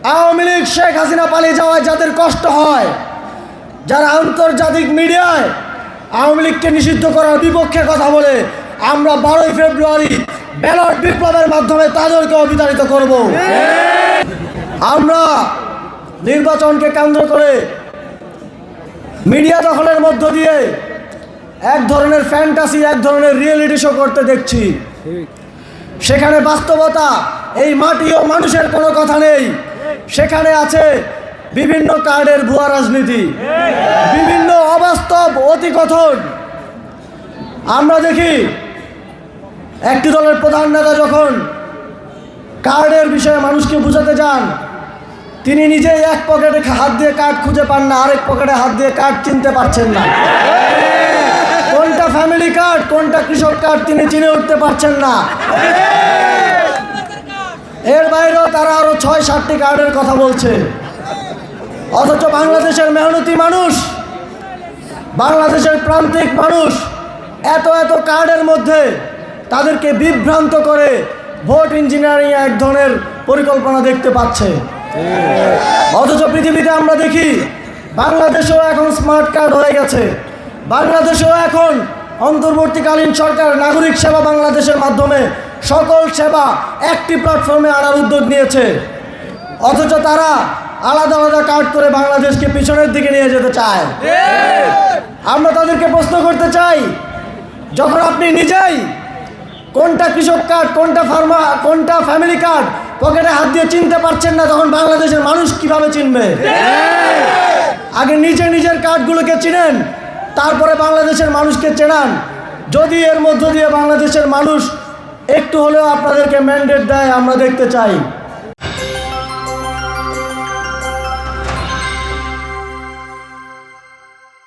আওয়ামী লীগ শেখ হাসিনা পালিয়ে যাওয়ায় যাদের কষ্ট হয়, যারা আন্তর্জাতিক মিডিয়ায় আওয়ামী লীগকে নিষিদ্ধ করার বিপক্ষে কথা বলে, আমরা 12ই ফেব্রুয়ারি ব্যালট বিপ্লবের মাধ্যমে তাদেরকেও বিতাড়িত করব। আমরা নির্বাচনকে কেন্দ্র করে মিডিয়া দখলের মধ্য দিয়ে এক ধরনের ফ্যান্টাসি, এক ধরনের রিয়েলিটি শো করতে দেখছি। সেখানে বাস্তবতা, এই মাটি ও মানুষের কোনো কথা নেই। সেখানে আছে বিভিন্ন কার্ডের ভুয়া রাজনীতি, বিভিন্ন অবাস্তব অতিকথন। আমরা দেখি একটি দলের প্রধান নেতা যখন কার্ডের বিষয়ে মানুষকে বোঝাতে যান, তিনি নিজেই এক পকেটে হাত দিয়ে কার্ড খুঁজে পান না, আরেক পকেটে হাত দিয়ে কার্ড চিনতে পারছেন না। কোনটা ফ্যামিলি কার্ড, কোনটা কৃষক কার্ড তিনি চিনে উঠতে পারছেন না। এর বাইরেও তারা আরো ৬-৭টি কার্ডের কথা বলছে। অথচ বাংলাদেশের মেহনতি মানুষ, বাংলাদেশের প্রান্তিক মানুষ এত এত কার্ডের মধ্যে তাদেরকে বিভ্রান্ত করে ভোট ইঞ্জিনিয়ারিং এক ধরনের পরিকল্পনা দেখতে পাচ্ছে। অথচ পৃথিবীতে আমরা দেখি বাংলাদেশেও এখন স্মার্ট কার্ড হয়ে গেছে। বাংলাদেশেও এখন অন্তর্বর্তীকালীন সরকার নাগরিক সেবা বাংলাদেশের মাধ্যমে সকল সেবা একটি প্ল্যাটফর্মে আনার উদ্যোগ নিয়েছে। অথচ তারা আলাদা আলাদা কার্ড করে বাংলাদেশকে পিছনের দিকে নিয়ে যেতে চায়। আমরা তাদেরকে প্রশ্ন করতে চাই, যখন আপনি নিজেই কোনটা কৃষক কার্ড, কোনটা কোনটা ফ্যামিলি কার্ড পকেটে হাত দিয়ে চিনতে পারছেন না, তখন বাংলাদেশের মানুষ কিভাবে চিনবে? আগে নিজে নিজের কার্ডগুলোকে চিনেন, তারপরে বাংলাদেশের মানুষকে চেনান। যদি এর মধ্য দিয়ে বাংলাদেশের মানুষ একটু হলেও আপনাদেরকে ম্যান্ডেট দেয়, আমরা দেখতে চাই।